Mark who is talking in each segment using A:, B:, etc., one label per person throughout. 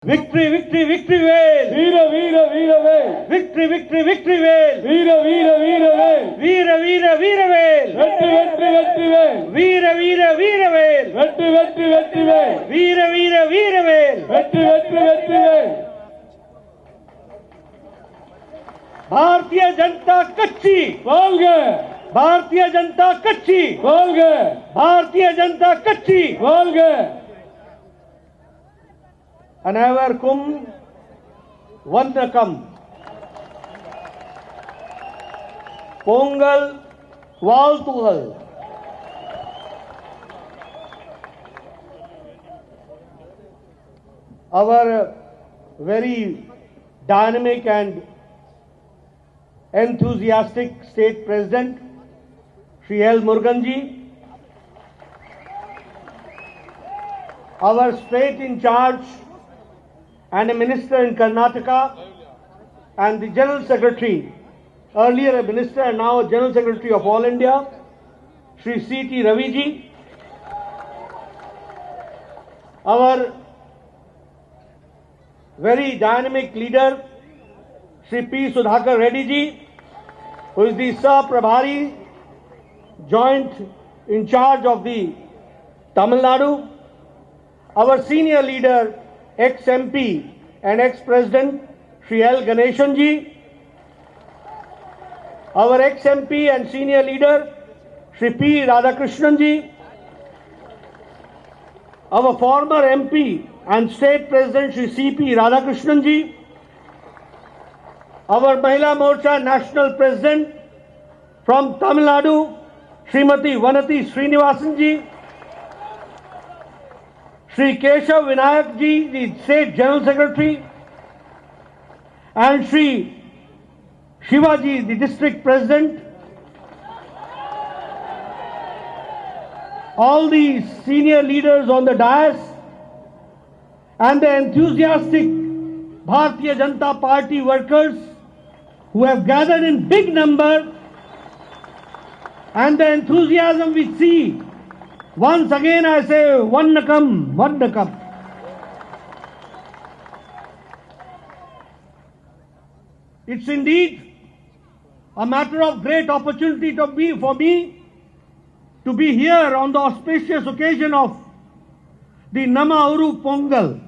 A: Victory, victory, victory வேல்.
B: வீர வீர வீர வேல்.
A: Victory, victory, victory வேல்.
B: வீர வீர வீர வேல்.
A: வீர வீர வீர வேல்.
B: வெற்றி வெற்றி வெற்றி வேல்.
A: வீர வீர வீர வேல்.
B: வெற்றி வெற்றி வெற்றி வேல்.
A: வீர வீர வீர வேல்.
B: வெற்றி வெற்றி வெற்றி வேல்.
A: भारतीय जनता कच्ची
B: வாழ்க.
A: भारतीय जनता कच्ची
B: வாழ்க.
A: भारतीय जनता कच्ची
B: வாழ்க.
A: अनैवरकुम वंदकम Pongal वाल्तुगल our very dynamic and enthusiastic state president Shri L. Muruganji, our state in charge and a minister in Karnataka, and the general secretary, earlier a minister and now a general secretary of All India, Shri C.T. Raviji, our very dynamic leader Shri P. Sudhakar Reddy ji, who is the Saprabhari, joint in charge of the Tamil Nadu, our senior leader, ex-MP and ex-president Shri L. Ganeshan ji, our ex-MP and senior leader Shri P. Radhakrishnan ji, our former MP and state president Shri C.P. Radhakrishnan ji, our Mahila Morcha national president from Tamil Nadu, Srimati Vanati Srinivasan ji, Shri Keshav Vinayak ji, the state general secretary, and Shri Shivaji, the district president, all the senior leaders on the dais, and the enthusiastic Bharatiya Janata Party workers who have gathered in big number, and the enthusiasm we see. Once again I say, Vannakam, Vannakam. It's indeed a matter of great opportunity for me to be here on the auspicious occasion of the Nama Uru Pongal.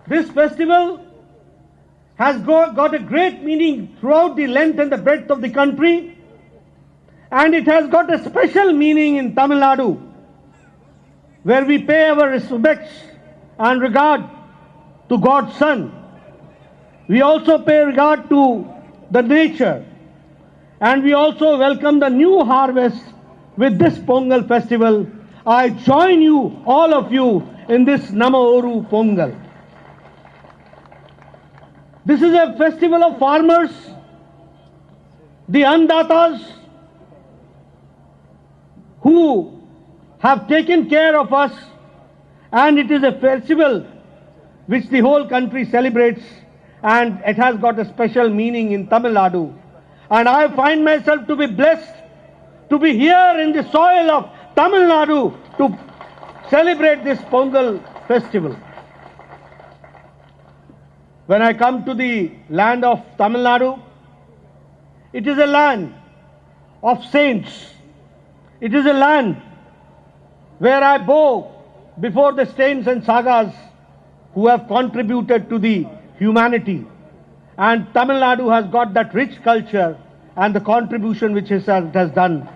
A: This festival has got a great meaning throughout the length and the breadth of the country, and it has got a special meaning in Tamil Nadu, where we pay our respects and regard to God's Son. We also pay regard to the nature, and we also welcome the new harvest with this Pongal festival. I join you, all of you, in this Nama Oru Pongal. This is a festival of farmers, the Andatas, who have taken care of us, and it is a festival which the whole country celebrates, and it has got a special meaning in Tamil Nadu. And I find myself to be blessed to be here in the soil of Tamil Nadu to celebrate this Pongal festival. When I come to the land of Tamil Nadu, it is a land of saints. It is a land where I bow before the saints and sagas who have contributed to the humanity. And Tamil Nadu has got that rich culture and the contribution which it has done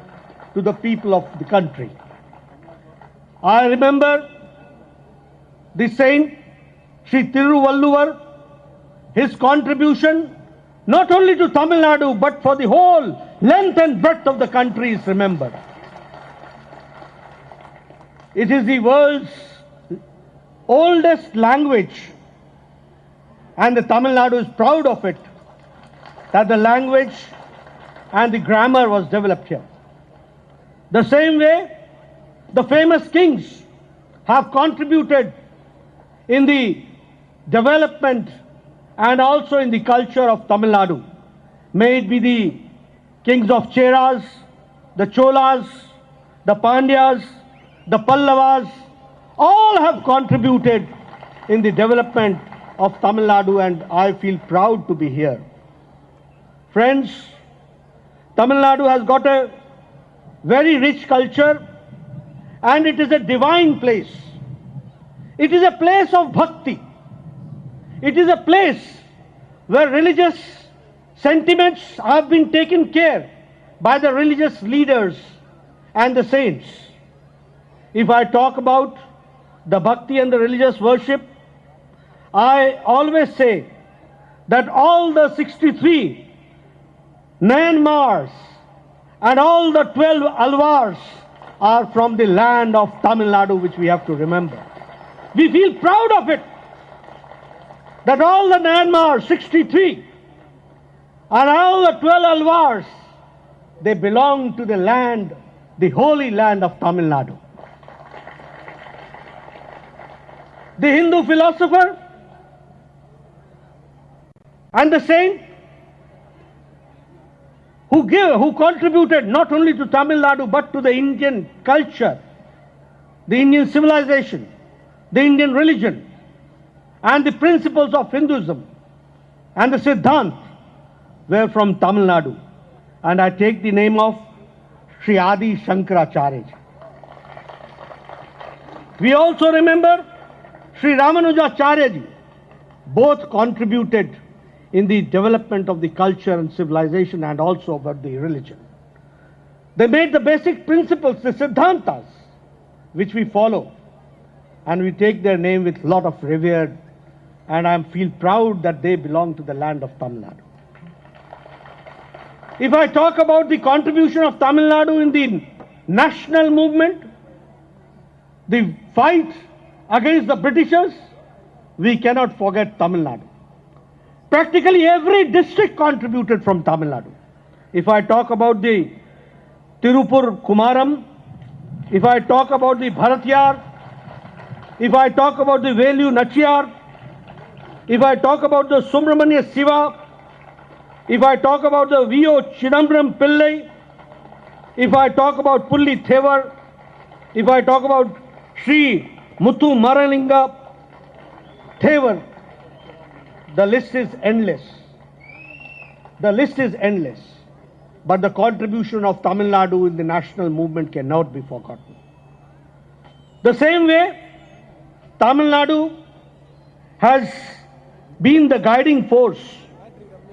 A: to the people of the country. I remember the saint Sri Tiruvalluvar, his contribution not only to Tamil Nadu but for the whole length and breadth of the country is remembered. It is the world's oldest language, and the Tamil Nadu is proud of it, that the language and the grammar was developed here. The same way, the famous kings have contributed in the development and also in the culture of Tamil Nadu. May it be the kings of Cheras, the Cholas, the Pandyas, the Pallavas, all have contributed in the development of Tamil Nadu, and I feel proud to be here. Friends, Tamil Nadu has got a very rich culture, and it is a divine place. It is a place of bhakti. It is a place where religious sentiments have been taken care by the religious leaders and the saints. If I talk about the bhakti and the religious worship, I always say that all the 63 Nayanmars and all the 12 Alvars are from the land of Tamil Nadu, which we have to remember. We feel proud of it, that all the Nayanmars, 63, and all the 12 Alvars, they belong to the land, the holy land of Tamil Nadu. The Hindu philosopher and the saint who contributed not only to Tamil Nadu but to the Indian culture, the Indian civilization, the Indian religion, and the principles of Hinduism and the Siddhant were from Tamil Nadu. And I take the name of Sri Adi Shankaracharya. We also remember Sri Ramanujacharya ji. Both contributed in the development of the culture and civilization and also about the religion. They made the basic principles, the Siddhantas, which we follow, and we take their name with a lot of revere, and I feel proud that they belong to the land of Tamil Nadu. If I talk about the contribution of Tamil Nadu in the national movement, the fight against the Britishers, we cannot forget Tamil Nadu. Practically every district contributed from Tamil Nadu. If I talk about the Tirupur Kumaram, if I talk about the Bharatyar, if I talk about the Velu Nachiyar, if I talk about the Subramanya Siva, if I talk about the V.O. Chidambaram Pillai, if I talk about Pulli Thevar, if I talk about Sri Muthu Maralinga Thevar, the list is endless. The list is endless. But the contribution of Tamil Nadu in the national movement cannot be forgotten. The same way, Tamil Nadu has been the guiding force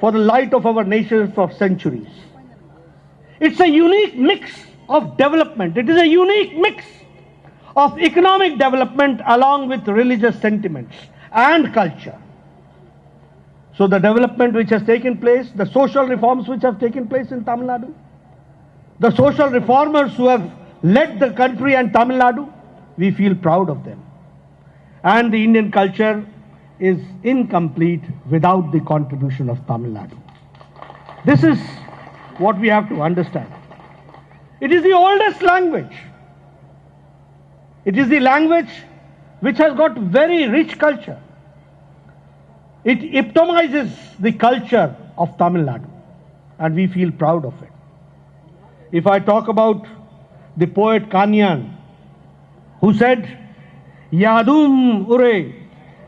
A: for the light of our nation for centuries. It's a unique mix of development. It is a unique mix of economic development along with religious sentiments and culture. So the development which has taken place, the social reforms which have taken place in Tamil Nadu, the social reformers who have led the country and Tamil Nadu, we feel proud of them. And the Indian culture is incomplete without the contribution of Tamil Nadu. This is what we have to understand. It is the oldest language. It is the language which has got very rich culture. It epitomizes the culture of Tamil Nadu, and we feel proud of it. If I talk about the poet Kanyan, who said, Yadum Ure,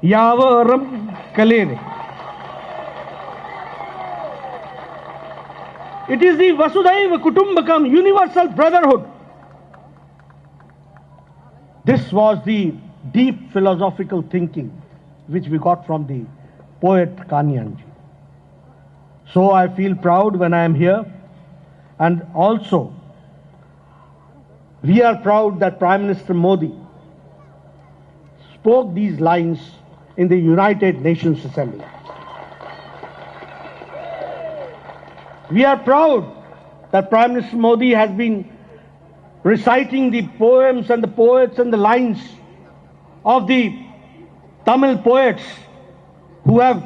A: Yavaram Kalere. It is the Vasudhaiva Kutumbakam, universal brotherhood. This was the deep philosophical thinking which we got from the poet Kanyan ji. So I feel proud when I am here, and also we are proud that Prime Minister Modi spoke these lines in the United Nations Assembly. We are proud that Prime Minister Modi has been reciting the poems and the poets and the lines of the Tamil poets who have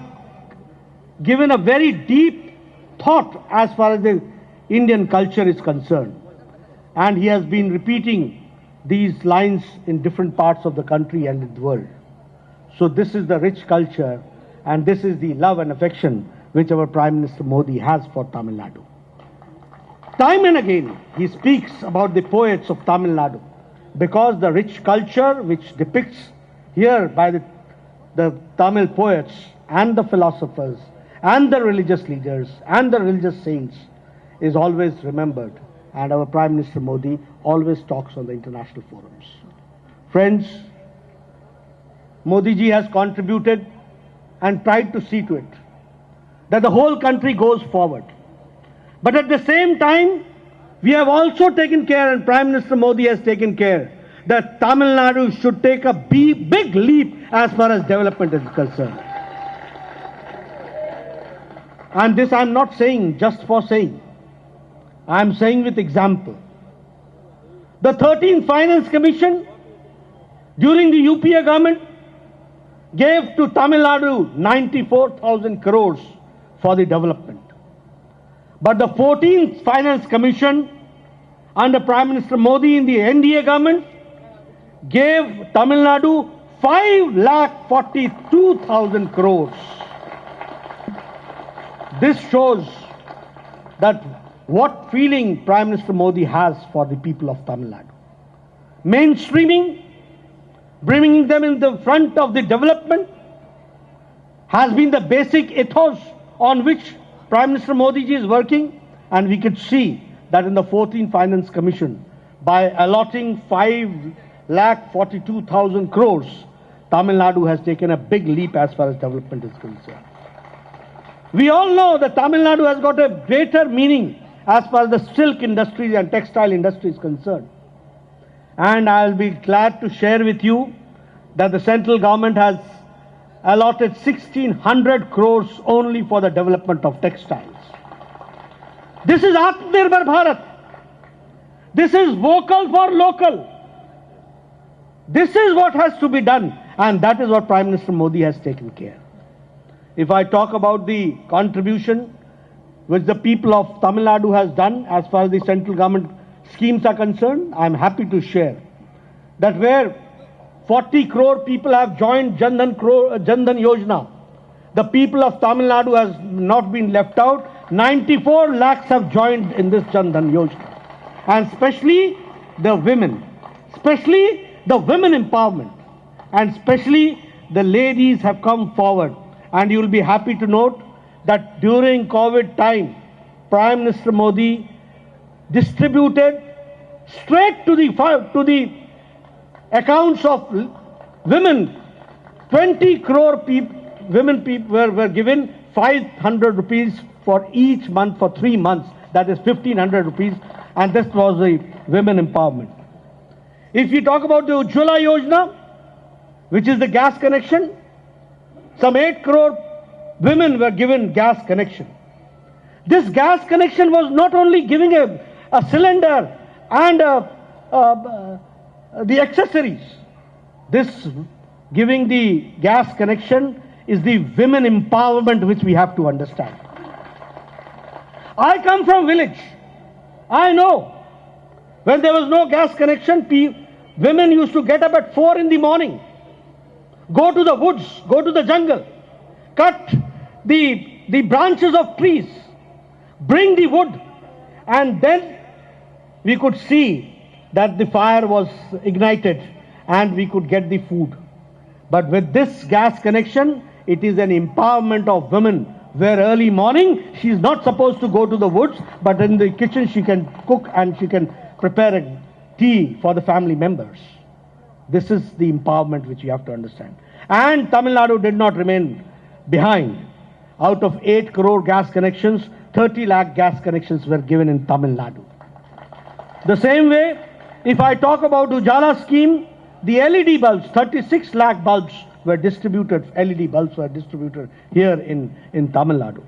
A: given a very deep thought as far as the Indian culture is concerned. And he has been repeating these lines in different parts of the country and in the world. So this is the rich culture, and this is the love and affection which our Prime Minister Modi has for Tamil Nadu. Time and again, he speaks about the poets of Tamil Nadu, because the rich culture which depicts here by the Tamil poets and the philosophers and the religious leaders and the religious saints is always remembered, and our Prime Minister Modi always talks on the international forums. Friends, Modi ji has contributed and tried to see to it that the whole country goes forward. But at the same time, we have also taken care, and Prime Minister Modi has taken care, that Tamil Nadu should take a big leap as far as development is concerned. And this I am not saying just for saying. I am saying with example. The 13th Finance Commission during the UPA government gave to Tamil Nadu 94,000 crores for the development. But the 14th Finance Commission under Prime Minister Modi in the NDA government gave Tamil Nadu 5,42,000 crores. This shows that what feeling Prime Minister Modi has for the people of Tamil Nadu. Mainstreaming, bringing them in the front of the development, has been the basic ethos on which Prime Minister Modi ji is working, and we could see that in the 14th Finance Commission, by allotting 5,42,000 crores, Tamil Nadu has taken a big leap as far as development is concerned. We all know that Tamil Nadu has got a greater meaning as far as the silk industry and textile industry is concerned. And I'll be glad to share with you that the central government has allotted 1,600 crores only for the development of textiles. This is Atmanirbhar Bharat. This is vocal for local. This is what has to be done, and that is what Prime Minister Modi has taken care. If I talk about the contribution which the people of Tamil Nadu has done as far as the central government schemes are concerned, I am happy to share that where 40 crore people have joined Jan Dhan Yojana, the people of Tamil Nadu has not been left out. 94 lakhs have joined in this Jan Dhan Yojana. And especially the women empowerment, and especially the ladies have come forward. And you will be happy to note that during COVID time, Prime Minister Modi distributed straight to the accounts of women. 20 crore women were given 500 rupees for each month for 3 months. That is 1,500 rupees. And this was the women empowerment. If you talk about the Ujjwala Yojana, which is the gas connection, some 8 crore women were given gas connection. This gas connection was not only giving a cylinder and the accessories. This giving the gas connection is the women empowerment which we have to understand. I come from village. I know when there was no gas connection, women used to get up at 4 in the morning, go to the woods, go to the jungle, cut the branches of trees, bring the wood, and then we could see that the fire was ignited and we could get the food. But with this gas connection, it is an empowerment of women, where early morning she is not supposed to go to the woods, but in the kitchen she can cook and she can prepare a tea for the family members. This is the empowerment which you have to understand. And Tamil Nadu did not remain behind. Out of 8 crore gas connections, 30 lakh gas connections were given in Tamil Nadu. The same way, if I talk about Ujjwala scheme, the LED bulbs, 36 lakh bulbs were distributed, LED bulbs were distributed here in Tamil Nadu.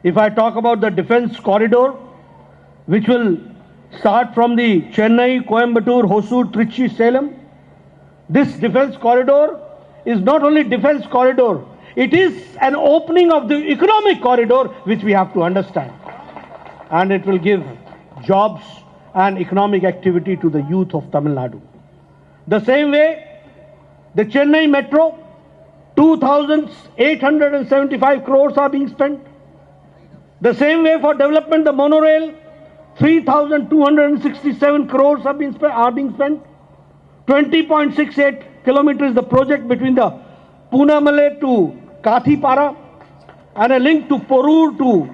A: If I talk about the defense corridor, which will start from the Chennai, Coimbatore, Hosur, Trichy, Salem, this defense corridor is not only defense corridor, it is an opening of the economic corridor which we have to understand. And it will give jobs and economic activity to the youth of Tamil Nadu. The same way, the Chennai Metro, 2,875 crores are being spent. The same way for development, the monorail, 3,267 crores are being spent. 20.68 kilometers is the project between the Poonamale to Kathipara and a link to Porur to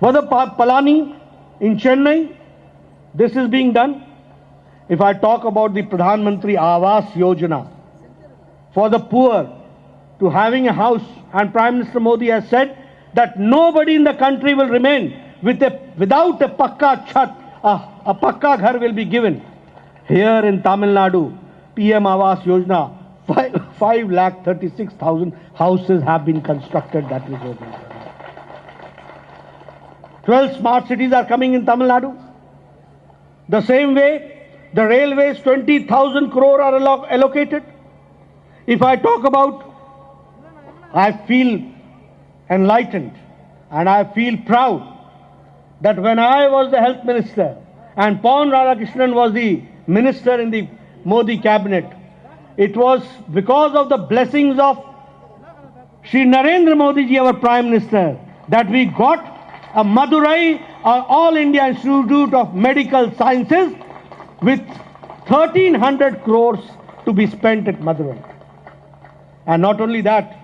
A: Vadapalani in Chennai. This is being done. If I talk about the Pradhan Mantri Awas Yojana for the poor to having a house, and Prime Minister Modi has said that nobody in the country will remain without a pakka chat, a pakka ghar will be given. Here in Tamil Nadu, PM Awas Yojana, 5,36,000 houses have been constructed. That is what 12 smart cities are coming in Tamil Nadu. The same way, the railways, 20,000 crore are allocated. If I talk about, I feel enlightened and I feel proud that when I was the health minister and Pon Radhakrishnan was the minister in the Modi cabinet, it was because of the blessings of Shri Narendra Modi ji, our Prime Minister, that we got a Madurai, All India Institute of Medical Sciences with 1,300 crores to be spent at Madurai. And not only that,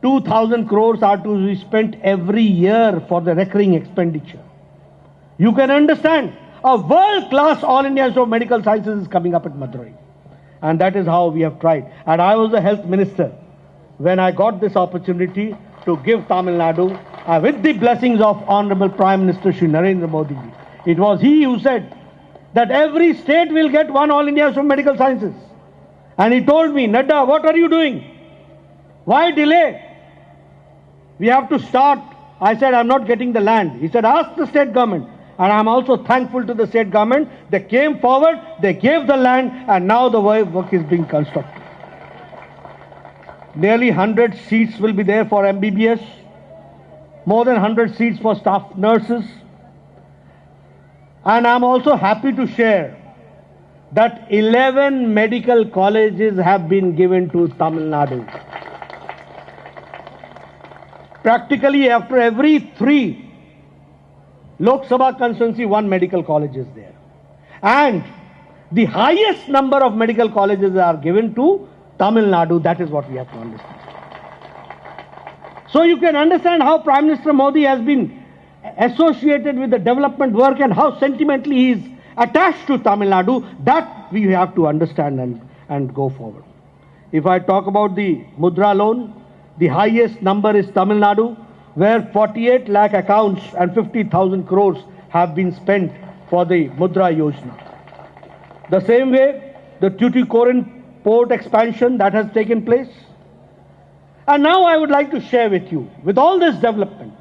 A: 2,000 crores are to be spent every year for the recurring expenditure. You can understand, a world-class All India Institute of Medical Sciences is coming up at Madurai. And that is how we have tried. And I was the health minister when I got this opportunity to give Tamil Nadu, with the blessings of Honorable Prime Minister Shri Narendra Modi ji. It was he who said that every state will get one All India Institute of Medical Sciences. And he told me, Nadda, what are you doing? Why delay? We have to start. I said, I'm not getting the land. He said, ask the state government. And I'm also thankful to the state government. They came forward, they gave the land, and now the work is being constructed. Nearly 100 seats will be there for MBBS, more than 100 seats for staff nurses. And I'm also happy to share that 11 medical colleges have been given to Tamil Nadu. Practically after every 3 Lok Sabha constituency, 1 medical college is there. And the highest number of medical colleges are given to Tamil Nadu. That is what we have to understand. So you can understand how Prime Minister Modi has been associated with the development work and how sentimentally he is attached to Tamil Nadu. That we have to understand and go forward. If I talk about the Mudra loan, the highest number is Tamil Nadu, where 48 lakh accounts and 50,000 crores have been spent for the Mudra Yojana. The same way, the Tuticorin port expansion that has taken place. And now I would like to share with you, with all this development,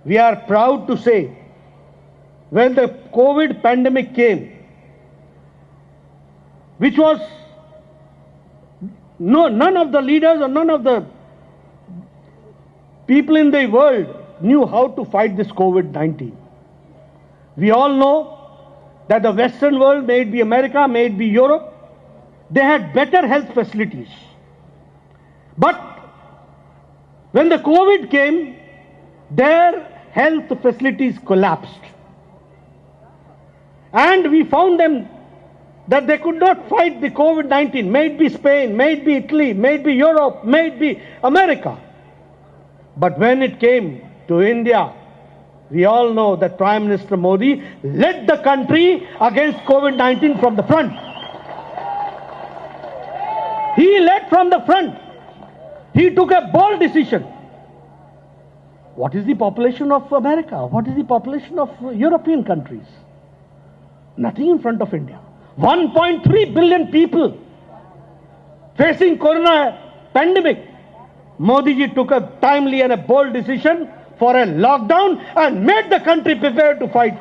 A: we are proud to say, when the COVID pandemic came, which was none of the leaders or none of the people in the world knew how to fight this COVID-19. We all know that the Western world, may it be America, may it be Europe, they had better health facilities. But when the COVID came, their health facilities collapsed. And we found them that they could not fight the COVID-19, may it be Spain, may it be Italy, may it be Europe, may it be America. But when it came to India, we all know that Prime Minister Modi led the country against COVID-19 from the front. He led from the front. He took a bold decision. What is the population of America? What is the population of European countries? Nothing in front of India. 1.3 billion people facing corona pandemic. Modi ji took a timely and a bold decision for a lockdown and made the country prepared to fight.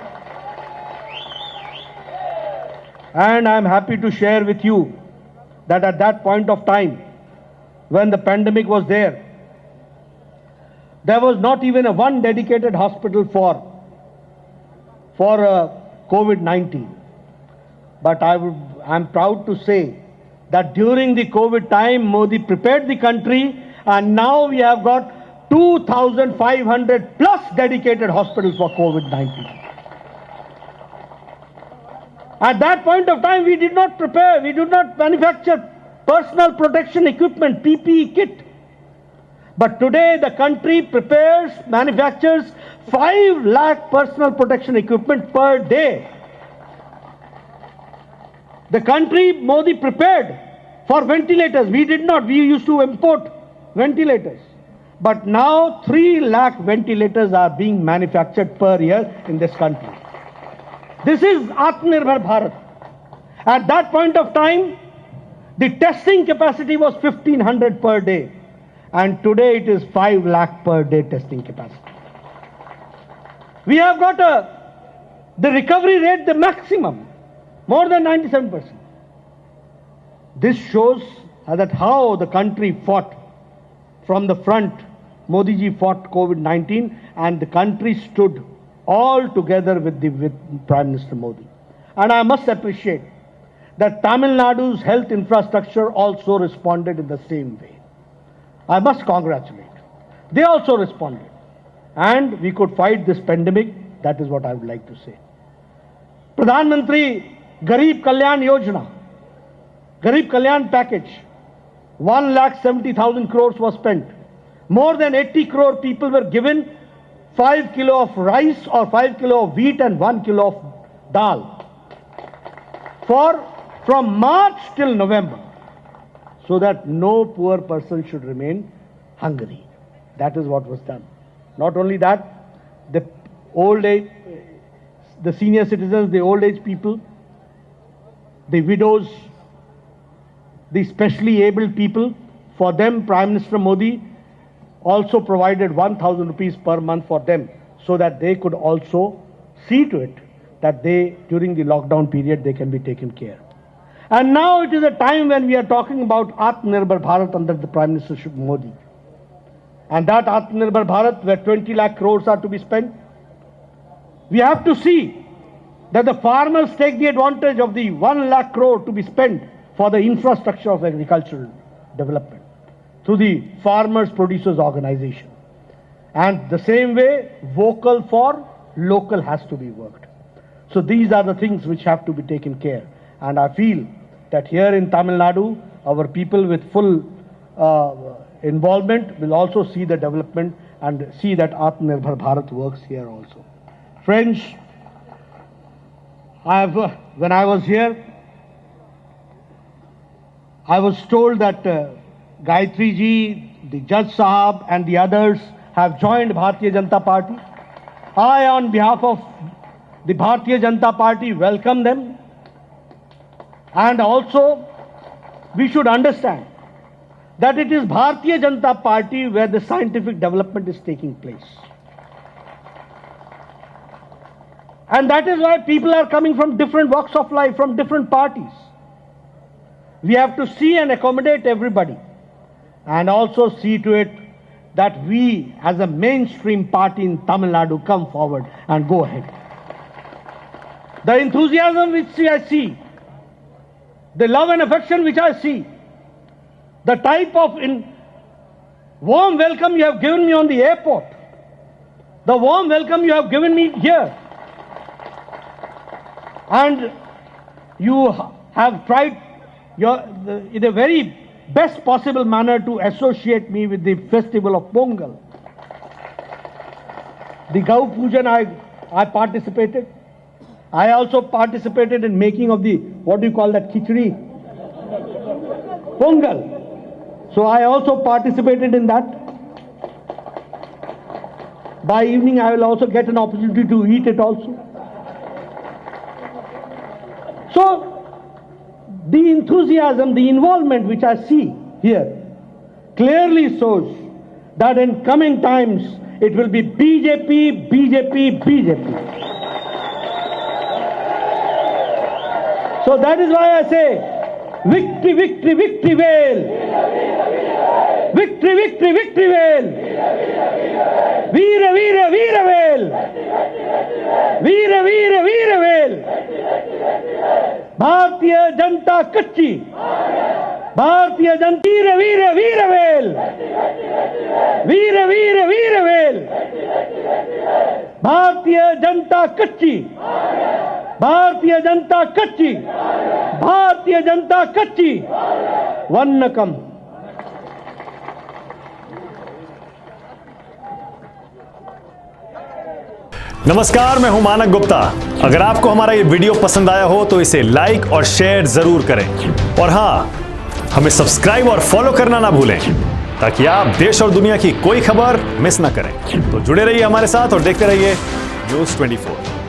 A: And I am happy to share with you that at that point of time, when the pandemic was there was not even a one dedicated hospital for COVID-19. But I'm proud to say that during the COVID time, Modi prepared the country, and now we have got 2,500 plus dedicated hospitals for COVID-19. At that point of time, we did not prepare, we did not manufacture personal protection equipment, PPE kit. But today the country prepares, manufactures 5 lakh personal protection equipment per day. The country, Modi prepared for ventilators. We did not. We used to import ventilators. But now 3 lakh ventilators are being manufactured per year in this country. This is Atmanirbhar Bharat. At that point of time, the testing capacity was 1500 per day. And today it is 5 lakh per day testing capacity. We have got the recovery rate, the maximum, more than 97%. This shows that how the country fought from the front. Modi ji fought COVID-19 and the country stood all together with Prime Minister Modi. And I must appreciate that Tamil Nadu's health infrastructure also responded in the same way. I must congratulate. They also responded. And we could fight this pandemic. That is what I would like to say. Pradhan Mantri Garib Kalyan Yojana, Garib Kalyan package, 1,70,000 crores was spent. More than 80 crore people were given 5 kilo of rice or 5 kilo of wheat and 1 kilo of dal from March till November, so that no poor person should remain hungry. That is what was done. Not only that, the old age, the senior citizens, the old age people, the widows, the specially abled people, for them Prime Minister Modi also provided 1,000 rupees per month for them, so that they could also see to it that they, during the lockdown period, they can be taken care. And now it is a time when we are talking about Atmanirbhar Bharat under the Prime Ministership Modi. And that Atmanirbhar Bharat, where 20 lakh crores are to be spent, we have to see that the farmers take the advantage of the 1 lakh crore to be spent for the infrastructure of agricultural development through the Farmers Producers Organization. And the same way, vocal for local has to be worked. So these are the things which have to be taken care. And I feel that here in Tamil Nadu, our people with full involvement will also see the development and see that Atmanirbhar Bharat works here also. Friends, when I was here, I was told that Gayatri ji, the Judge Sahab and the others have joined Bharatiya Janata Party. I, on behalf of the Bharatiya Janata Party, welcome them. And also, we should understand that it is Bharatiya Janata Party where the scientific development is taking place. And that is why people are coming from different walks of life, from different parties. We have to see and accommodate everybody, and also see to it that we as a mainstream party in Tamil Nadu come forward and go ahead. The enthusiasm which I see, the love and affection which I see, the type of warm welcome you have given me on the airport, the warm welcome you have given me here, and you have tried in a very best possible manner to associate me with the festival of Pongal. The Gau Pujan I participated. I also participated in making of the, what do you call that, khichdi? Pongal. So I also participated in that. By evening I will also get an opportunity to eat it also. So the enthusiasm, the involvement which I see here clearly shows that in coming times it will be BJP, BJP, BJP. So that is why I say, victory, victory, victory Vel. Victory, victory, victory Vel. Veera, Veera, Veera Vel. Veera, Veera, Veera Vel. Bharatiya Janata Kacchi. Bharatiya Janata Veera, Veera, Veera Vel. Veera, Veera, Veera Vel. Bharatiya Janata Kacchi. Bharatiya Janata कच्ची, भारतीय जनता कच्ची, वन्नकम।
C: नमस्कार, मैं हूं मानक गुप्ता। अगर आपको हमारा ये वीडियो पसंद आया हो तो इसे लाइक और शेयर जरूर करें, और हां, हमें सब्सक्राइब और फॉलो करना ना भूलें ताकि आप देश और दुनिया की कोई खबर मिस ना करें। तो जुड़े रहिए हमारे साथ और देखते रहिए न्यूज़ 24।